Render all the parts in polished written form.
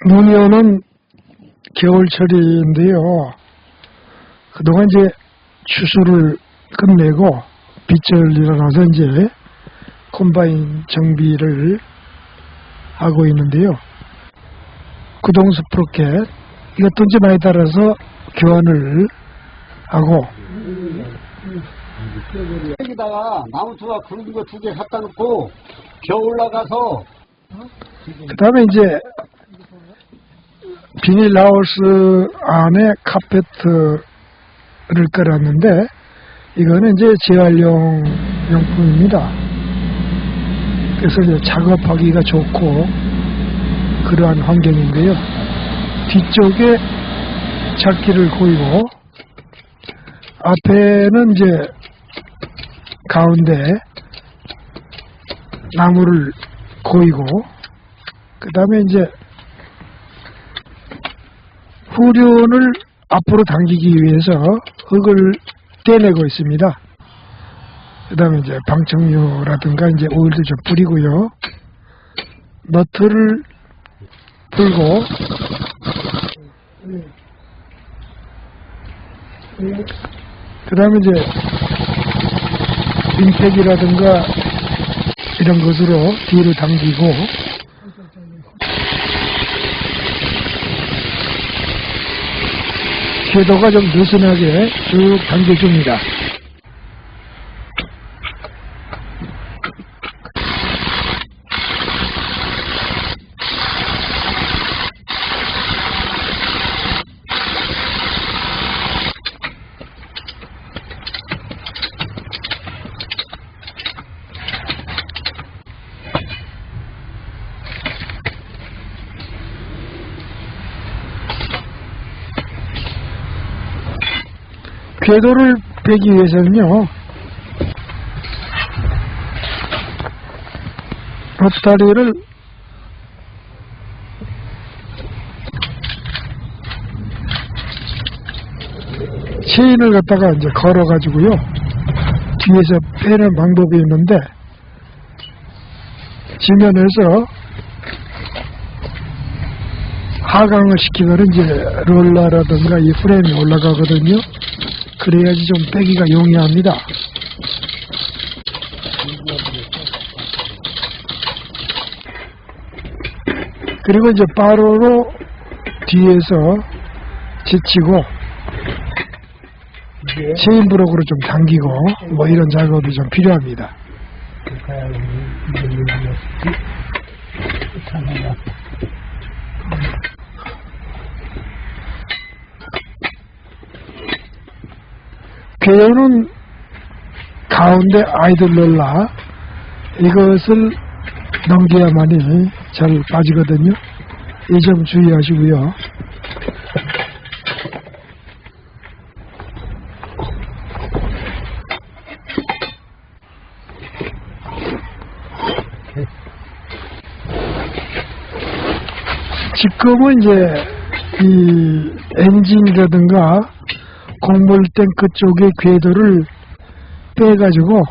눈이 오는 겨울철인데요. 그동안 이제 추수를 끝내고 빗절 일어나서 이제 콤바인 정비를 하고 있는데요. 구동 스프로켓 이것도 이제 많이 따라서 교환을 하고, 여기다가 나무수가 굵은 거 2개 갖다 놓고 겨울 나가서 그 다음에 이제 비닐하우스 안에 카페트를 깔았는데, 이거는 이제 재활용 용품입니다. 그래서 이제 작업하기가 좋고 그러한 환경인데요. 뒤쪽에 찾기를 고이고, 앞에는 이제 가운데 나무를 고이고, 그 다음에 이제 후륜을 앞으로 당기기 위해서 흙을 떼내고 있습니다. 그 다음에 이제 방청료라든가 이제 오일도 좀 뿌리고요. 너트를 풀고, 그 다음에 이제 임팩이라든가 이런 것으로 뒤로 당기고, 궤도가 좀 느슨하게 쭉 당겨줍니다. 궤도를 빼기 위해서는요, 롯다리를 체인을 갖다가 이제 걸어가지고요, 뒤에서 빼는 방법이 있는데, 지면에서 하강을 시키면 이제 롤러라든가 이 프레임이 올라가거든요. 그래야지 좀 빼기가 용이합니다. 그리고 이제 바로로 뒤에서 지치고 체인 브록으로 좀 당기고 뭐 이런 작업이 좀 필요합니다. 궤도는 가운데 아이들 롤러 이것을 넘겨야만이 잘 빠지거든요. 이 점 주의하시고요. 지금은 이제 이 엔진이라든가 곡물 탱크 쪽의 궤도를 빼가지고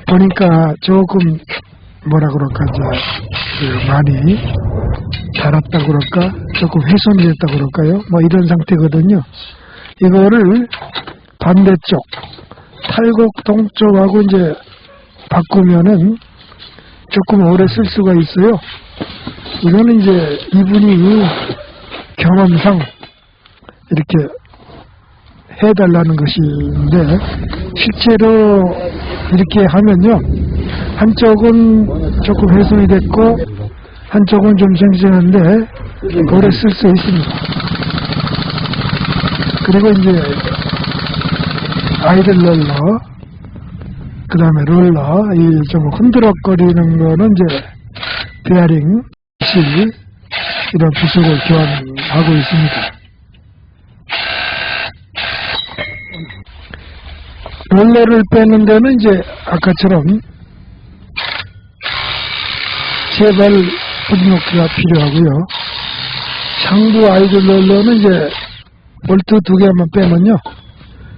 보니까 조금 뭐라 그럴까 이제 많이 닳았다 그럴까 조금 훼손이 됐다 그럴까요, 뭐 이런 상태거든요. 이거를 반대쪽 탈곡동 쪽하고 이제 바꾸면은 조금 오래 쓸 수가 있어요. 이거는 이제 이분이 경험상 이렇게 해달라는 것인데, 실제로 이렇게 하면요, 한쪽은 조금 훼손이 됐고 한쪽은 좀 생생한데 오래 쓸 수 있습니다. 그리고 이제 아이들 롤러, 그 다음에 롤러, 이 좀 흔들어거리는 거는 이제 베어링 실 이런 부속을 교환하고 있습니다. 롤러를 빼는 데는 이제 아까처럼 세발 뿌리놓기가 필요하고요. 상부 아이들 롤러는 이제 볼트 2개만 빼면요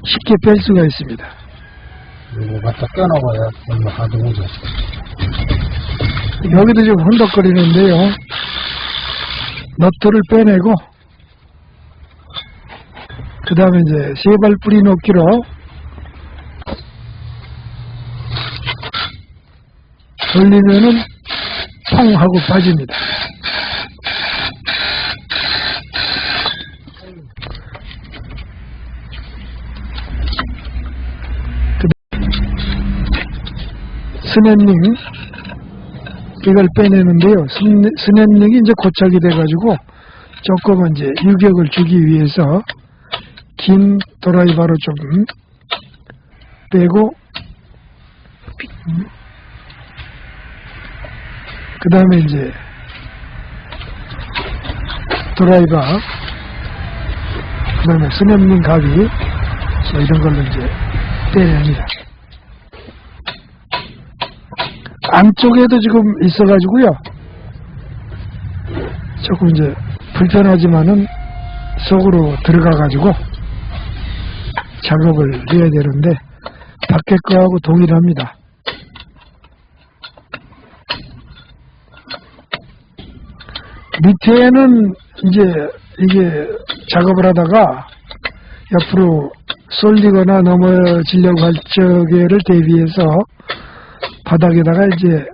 쉽게 뺄 수가 있습니다. 이거 갖다 껴놓아야 얼마 가도 오죠. 여기도 지금 흔덕거리는데요. 너트를 빼내고, 그 다음에 이제 세발 뿌리 놓기로 돌리면은 퐁 하고 빠집니다. 스냅링, 이걸 빼내는데요. 스냅링이 이제 고착이 돼가지고 조금 이제 유격을 주기 위해서 긴 드라이버로 좀 빼고, 그 다음에 이제 드라이버, 그 다음에 스냅링 가위, 이런 걸로 이제 빼냅니다. 안쪽에도 지금 있어가지고요. 조금 이제 불편하지만은 속으로 들어가가지고 작업을 해야 되는데 밖에 거하고 동일합니다. 밑에는 이제 이게 작업을 하다가 옆으로 쏠리거나 넘어지려고 할 적에를 대비해서 바닥에다가 이제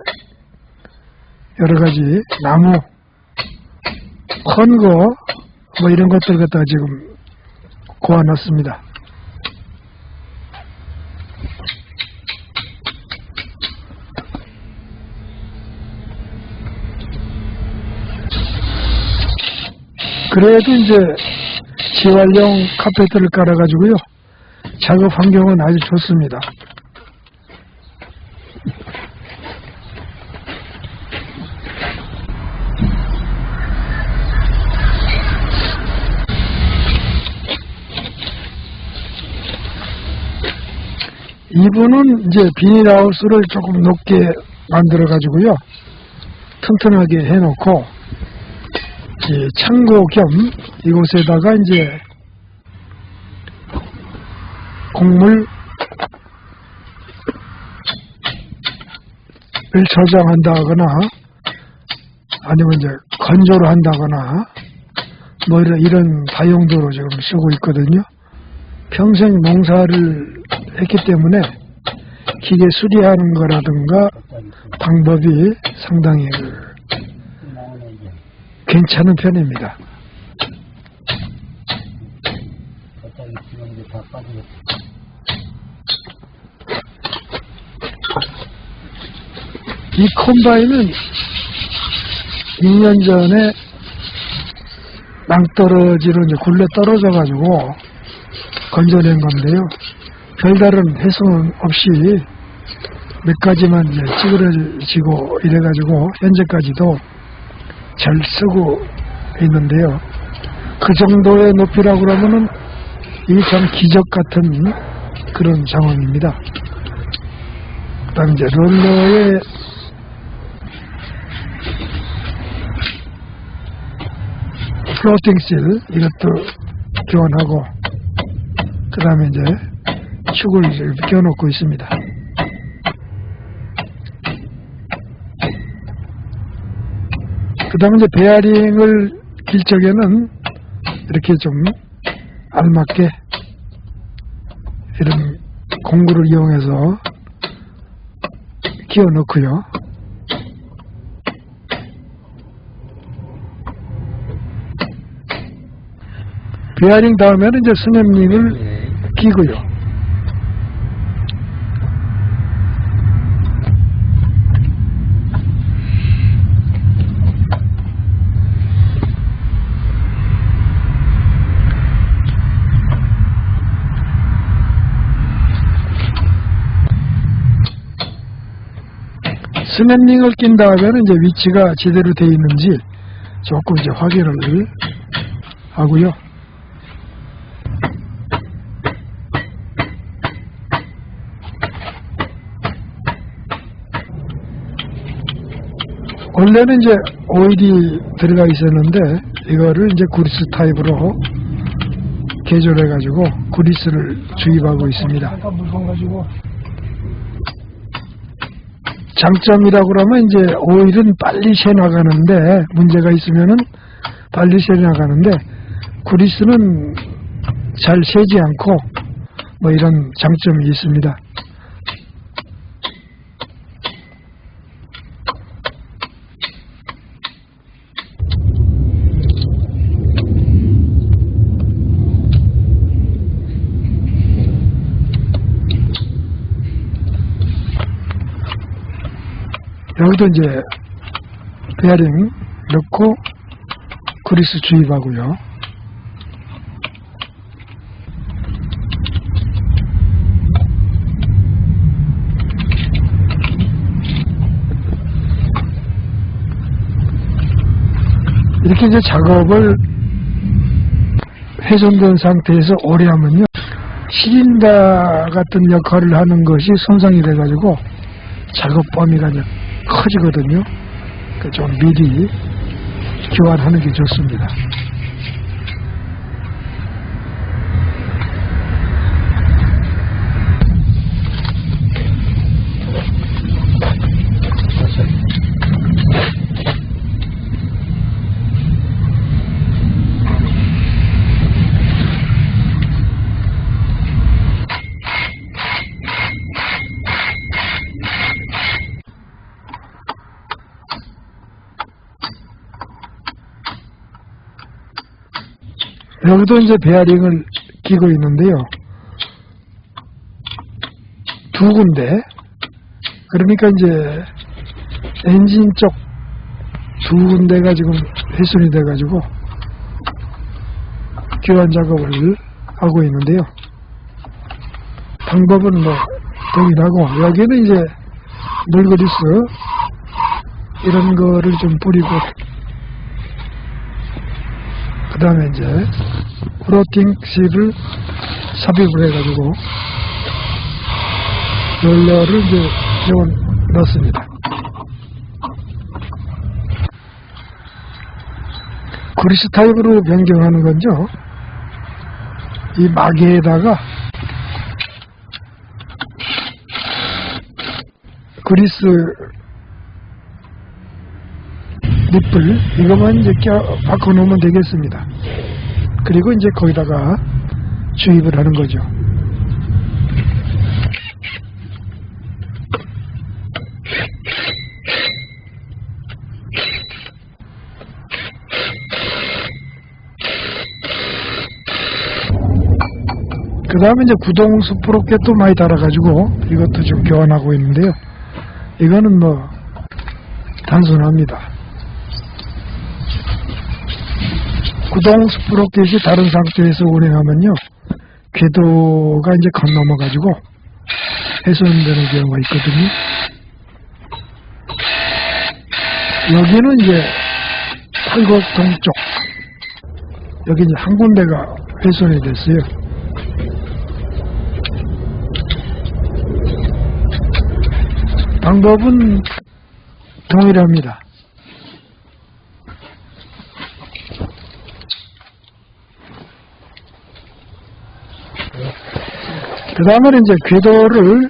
여러 가지 나무, 헌거 뭐 이런 것들 갖다가 지금 고아놨습니다. 그래도 이제 재활용 카페트를 깔아가지고요. 작업 환경은 아주 좋습니다. 이분은 이제 비닐하우스를 조금 높게 만들어 가지고요. 튼튼하게 해놓고 이 창고 겸 이곳에다가 이제 곡물을 저장한다거나 아니면 이제 건조를 한다거나 뭐 이런 다용도로 지금 쓰고 있거든요. 평생 농사를 했기 때문에 기계 수리하는 거라든가 방법이 상당히 괜찮은 편입니다. 이 콤바인은 2년 전에 낭떠러지로 이제 굴러 떨어져 가지고 건져낸 건데요. 별다른 해손 없이 몇 가지만 이제 찌그러지고 이래가지고 현재까지도 잘 쓰고 있는데요. 그 정도의 높이라고 그러면은 이게 참 기적 같은 그런 상황입니다. 그 다음에 이제 롤러의 플로팅 실 이것도 교환하고 그 다음에 이제 축을 이제 끼워놓고 있습니다. 그 다음에 이제 베어링을 길 적에는 이렇게 좀 알맞게 이런 공구를 이용해서 끼워놓고요. 베어링 다음에는 이제 스냅링을 끼고요. 스냅링을 낀 다음에는 이제 위치가 제대로 되어 있는지 조금 이제 확인을 하고요. 원래는 이제 오일이 들어가 있었는데 이거를 이제 그리스 타입으로 개조해 가지고 그리스를 주입하고 있습니다. 장점이라고 그러면 이제 오일은 빨리 새 나가는데, 문제가 있으면은 빨리 새 나가는데, 그리스는 잘 새지 않고 뭐 이런 장점이 있습니다. 여기도 이제 베어링 넣고 그리스 주입하고요. 이렇게 이제 작업을 훼손된 상태에서 오래 하면요, 시린다 같은 역할을 하는 것이 손상이 돼가지고 작업 범위가 이제 커지거든요. 그러니까 좀 미리 교환하는 게 좋습니다. 여기도 이제 베어링을 끼고 있는데요. 두 군데, 그러니까 이제 엔진 쪽 두 군데가 지금 훼손이 돼가지고 교환 작업을 하고 있는데요. 방법은 뭐 동일하고, 여기는 이제 물그리스 이런 거를 좀 뿌리고, 그 다음에 이제 프로팅 실을 삽입을 해가지고 롤러를 이제 넣습니다. 그리스 타입으로 변경하는 건요, 이 마개에다가 그리스 니플 이것만 이제 바꿔놓으면 되겠습니다. 그리고 이제 거기다가 주입을 하는 거죠. 그 다음에 이제 구동 스프로켓도 많이 달아가지고 이것도 지금 교환하고 있는데요. 이거는 뭐 단순합니다. 구동 스프로켓이 다른 상태에서 운행하면요, 궤도가 이제 건너가지고 훼손되는 경우가 있거든요. 여기는 이제 팔곡동 쪽, 여기 이제 한 군데가 훼손이 됐어요. 방법은 동일합니다. 그 다음에 이제 궤도를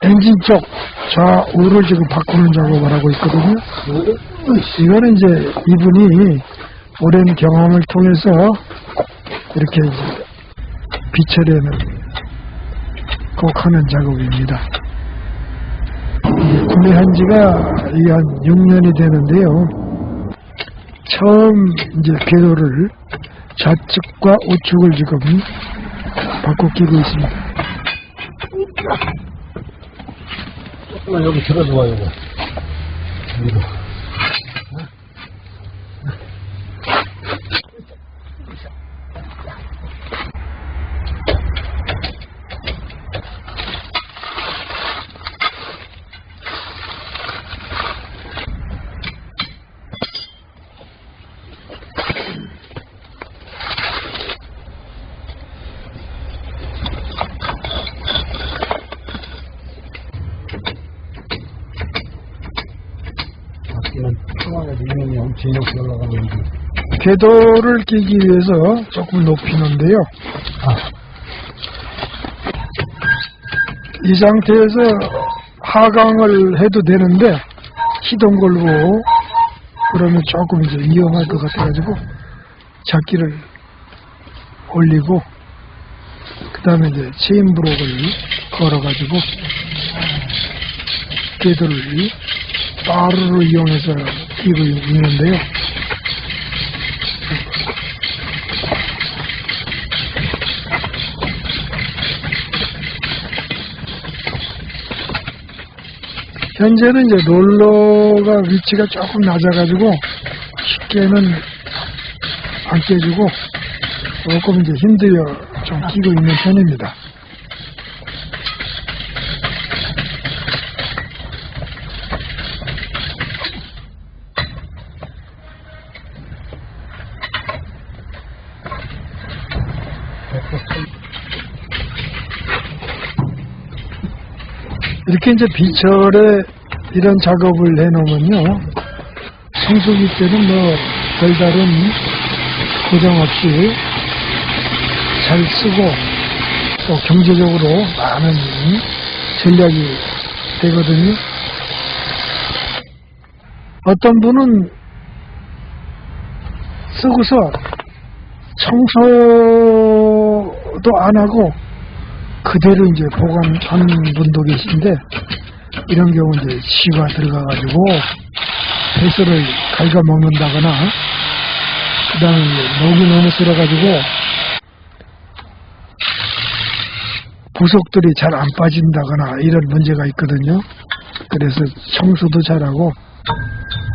엔진 쪽 좌우를 지금 바꾸는 작업을 하고 있거든요. 이거는 이제 이분이 오랜 경험을 통해서 이렇게 이제 비처리는 꼭 하는 작업입니다. 구매한 지가 이게 한 6년이 되는데요. 처음 이제 궤도를 좌측과 우측을 지금 바꿔 끼고 있습니다. 조금만 여기 들어줘봐요, 이거. 위로. 이면이 엄청 높이 올라가는데. 궤도를 끼기 위해서 조금 높이는데요. 이 상태에서 하강을 해도 되는데 시동 걸고 그러면 조금 이제 위험할 것 같아가지고 잡기를 올리고 그 다음에 이제 체인브록을 걸어가지고 궤도를 따르로 이용해서 끼고 있는데요. 현재는 이제 롤러가 위치가 조금 낮아가지고 쉽게는 안 깨지고 조금 이제 힘들어 좀 끼고 있는 편입니다. 이렇게 이제 비철에 이런 작업을 해놓으면요, 성수기 때는 뭐 별다른 고정 없이 잘 쓰고 또 경제적으로 많은 전략이 되거든요. 어떤 분은 쓰고서 청소도 안 하고 그대로 이제 보관하는 분도 계신데, 이런 경우 이제 치가 들어가가지고 배설을 갉아먹는다거나, 그 다음에 녹이 너무 들어가지고 부속들이 잘 안 빠진다거나 이런 문제가 있거든요. 그래서 청소도 잘하고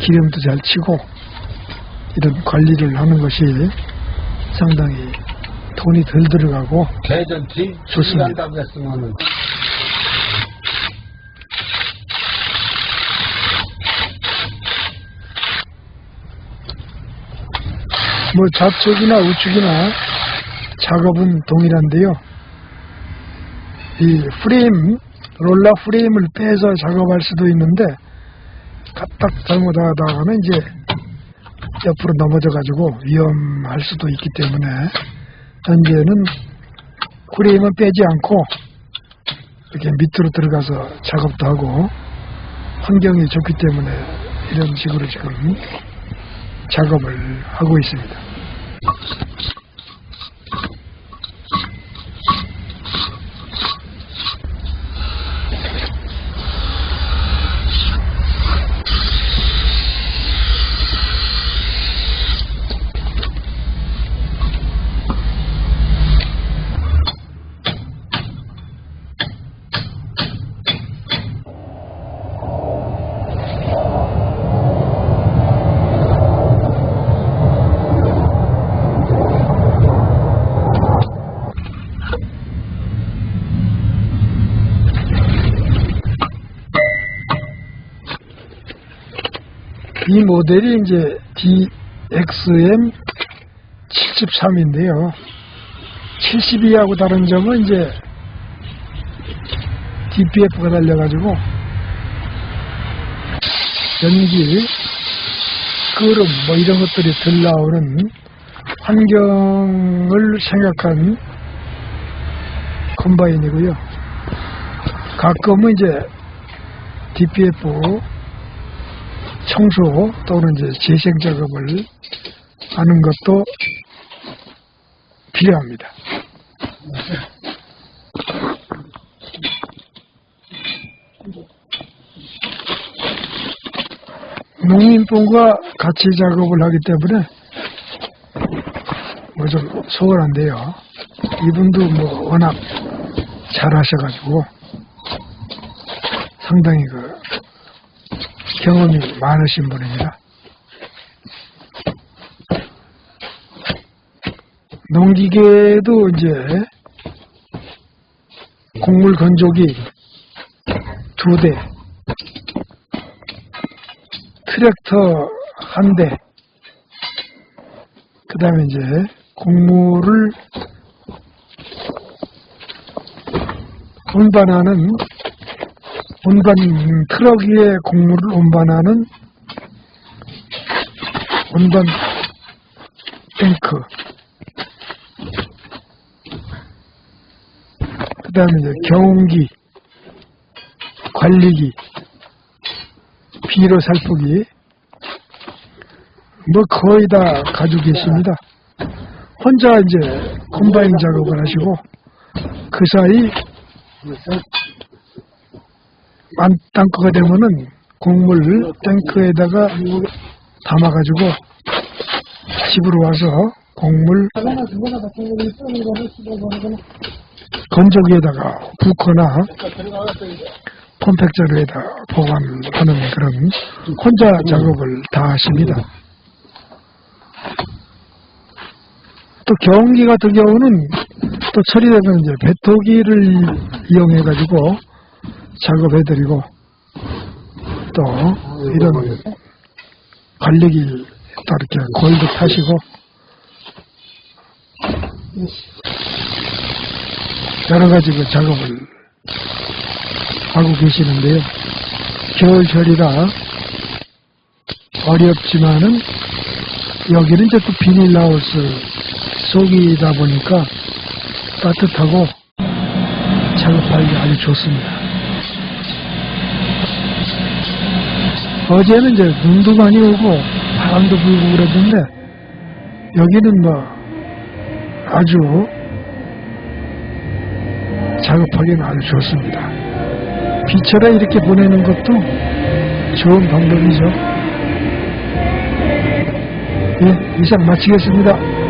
기름도 잘 치고 이런 관리를 하는 것이 상당히 돈이 덜 들어가고 대전 좋습니다. 한다고 했으면은 뭐 좌측이나 우측이나 작업은 동일한데요. 이 프레임, 롤러 프레임을 빼서 작업할 수도 있는데 까딱 잘못하다가는 이제 옆으로 넘어져가지고 위험할 수도 있기 때문에 현재는 프레임은 빼지 않고 이렇게 밑으로 들어가서 작업도 하고 환경이 좋기 때문에 이런 식으로 지금 작업을 하고 있습니다. 이 모델이 이제 DXM 73인데요. 72하고 다른 점은 이제 DPF가 달려가지고 연기, 끄름 뭐 이런 것들이 덜 나오는 환경을 생각한 컴바인이고요. 가끔은 이제 DPF 청소 또는 이제 재생 작업을 하는 것도 필요합니다. 농민분과 같이 작업을 하기 때문에 뭐 좀 소홀한데요. 이분도 뭐 워낙 잘 하셔가지고 상당히 경험이 많으신 분입니다. 농기계도 이제 곡물 건조기 2대, 트랙터 1대, 그 다음에 이제 곡물을 운반하는 트럭 위에 곡물을 운반하는 운반 탱크, 그 다음에 이제 경운기, 관리기, 비료 살포기, 뭐 거의 다 가지고 계십니다. 혼자 이제 콤바인 작업을 하시고, 그 사이 땅크가 되면은 곡물 탱크에다가 담아가지고 집으로 와서 곡물 건조기에다가 붓거나 컴팩터에다 보관하는 그런 혼자 작업을 다 하십니다. 또 경기 같은 경우는 또 처리되면 이제 배토기를 이용해가지고 작업해드리고, 또 이런 관리기 또 이렇게 골도 타시고 여러 가지 그 작업을 하고 계시는데요. 겨울철이라 어렵지만은 여기는 이제 또 비닐하우스 속이다 보니까 따뜻하고 작업하기 아주 좋습니다. 어제는 이제 눈도 많이 오고 바람도 불고 그랬는데 여기는 뭐 아주 작업하기는 아주 좋습니다. 비철에 이렇게 보내는 것도 좋은 방법이죠. 예, 이상 마치겠습니다.